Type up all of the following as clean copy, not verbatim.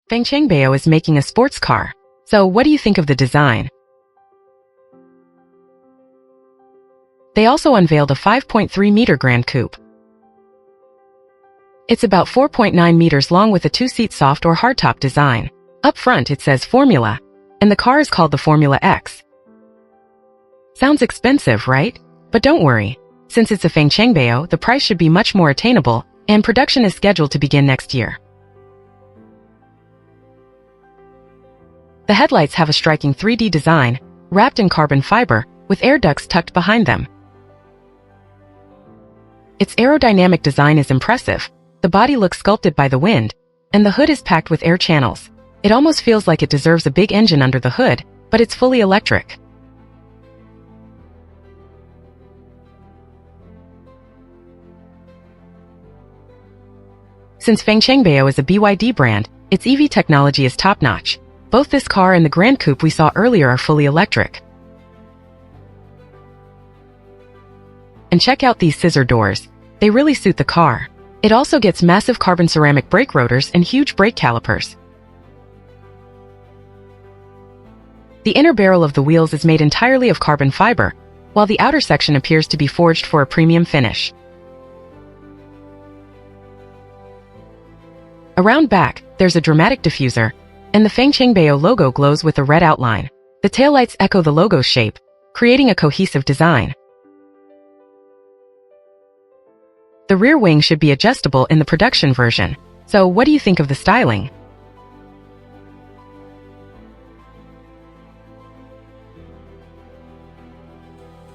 Fangchengbao is making a sports car. So what do you think of the design? They also unveiled a 5.3-meter Grand Coupe. It's about 4.9 meters long with a two-seat soft or hardtop design. Up front it says Formula, and the car is called the Formula X. Sounds expensive, right? But don't worry. Since it's a Fangchengbao, the price should be much more attainable, and production is scheduled to begin next year. The headlights have a striking 3D design, wrapped in carbon fiber, with air ducts tucked behind them. Its aerodynamic design is impressive. The body looks sculpted by the wind, and the hood is packed with air channels. It almost feels like it deserves a big engine under the hood, but it's fully electric. Since Fangchengbao is a BYD brand, its EV technology is top-notch. Both this car and the Grand Coupe we saw earlier are fully electric. And check out these scissor doors. They really suit the car. It also gets massive carbon ceramic brake rotors and huge brake calipers. The inner barrel of the wheels is made entirely of carbon fiber, while the outer section appears to be forged for a premium finish. Around back, there's a dramatic diffuser, and the Fangchengbao logo glows with a red outline. The taillights echo the logo's shape, creating a cohesive design. The rear wing should be adjustable in the production version. So what do you think of the styling?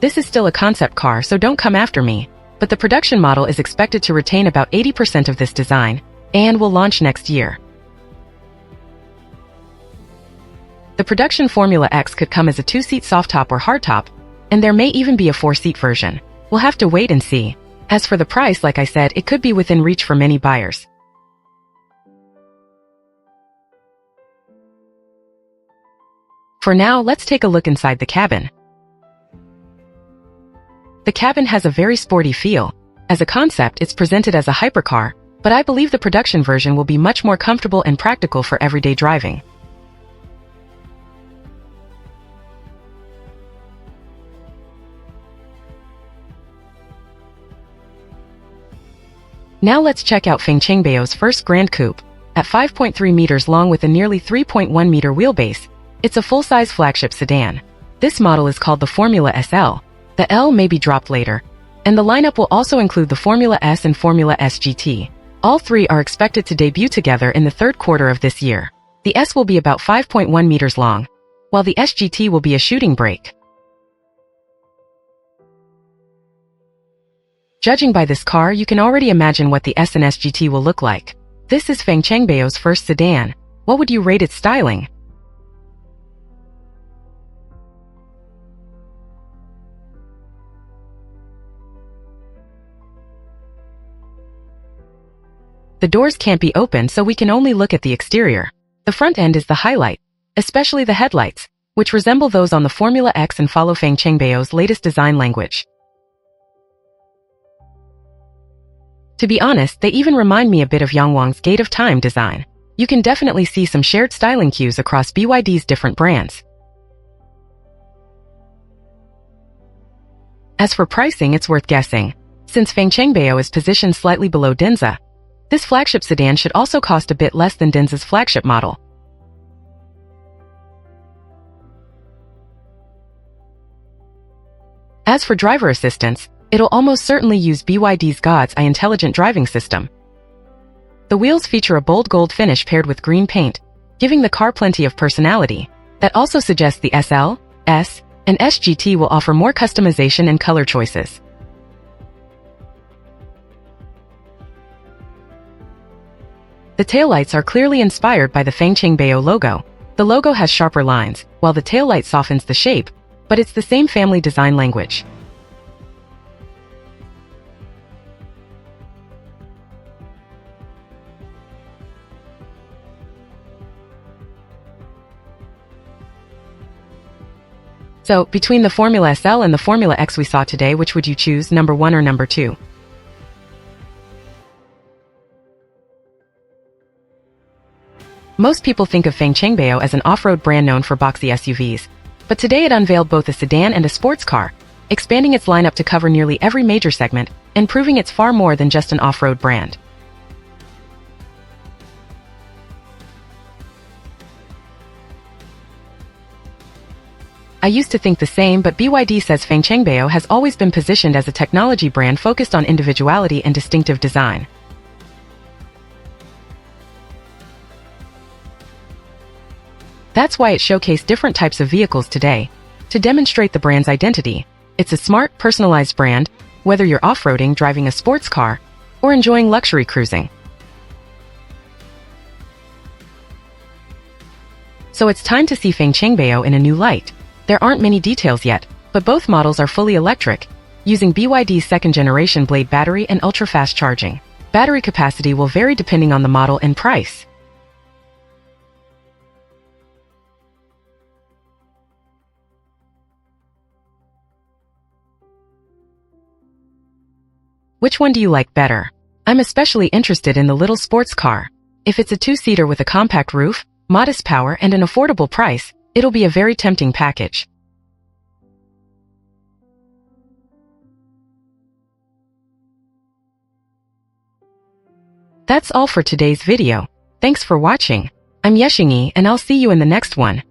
This is still a concept car, so don't come after me, but the production model is expected to retain about 80% of this design, and will launch next year. The production Formula X could come as a two-seat softtop or hardtop, and there may even be a four-seat version. We'll have to wait and see. As for the price, like I said, it could be within reach for many buyers. For now, let's take a look inside the cabin. The cabin has a very sporty feel. As a concept, it's presented as a hypercar, but I believe the production version will be much more comfortable and practical for everyday driving. Now let's check out Fangchengbao first Grand Coupe. At 5.3 meters long with a nearly 3.1 meter wheelbase, it's a full-size flagship sedan. This model is called the Formula SL. The L may be dropped later, and the lineup will also include the Formula S and Formula S GT. All three are expected to debut together in the third quarter of this year. The S will be about 5.1 meters long, while the SGT will be a shooting brake. Judging by this car, you can already imagine what the S and SGT will look like. This is Fangchengbao first sedan. What would you rate its styling? The doors can't be opened, so we can only look at the exterior. The front end is the highlight, especially the headlights, which resemble those on the Formula X and follow Fangchengbao latest design language. To be honest, they even remind me a bit of Yangwang's Gate of Time design. You can definitely see some shared styling cues across BYD's different brands. As for pricing, it's worth guessing. Since Fangchengbao is positioned slightly below Denza, this flagship sedan should also cost a bit less than Denza's flagship model. As for driver assistance, it'll almost certainly use BYD's God's Eye intelligent driving system. The wheels feature a bold gold finish paired with green paint, giving the car plenty of personality. That also suggests the SL, S, and SGT will offer more customization and color choices. The taillights are clearly inspired by the Fangchengbao logo. The logo has sharper lines, while the taillight softens the shape, but it's the same family design language. So, between the Formula SL and the Formula X we saw today, which would you choose, number 1 or number 2? Most people think of Fangchengbao as an off-road brand known for boxy SUVs, but today it unveiled both a sedan and a sports car, expanding its lineup to cover nearly every major segment and proving it's far more than just an off-road brand. I used to think the same, but BYD says Fangchengbao has always been positioned as a technology brand focused on individuality and distinctive design. That's why it showcased different types of vehicles today, to demonstrate the brand's identity. It's a smart, personalized brand, whether you're off-roading, driving a sports car, or enjoying luxury cruising. So it's time to see Fangchengbao in a new light. There aren't many details yet, but both models are fully electric, using BYD's second-generation Blade battery and ultra-fast charging. Battery capacity will vary depending on the model and price. Which one do you like better? I'm especially interested in the little sports car. If it's a two-seater with a compact roof, modest power, and an affordable price, it'll be a very tempting package. That's all for today's video. Thanks for watching. I'm Yeshingi, and I'll see you in the next one.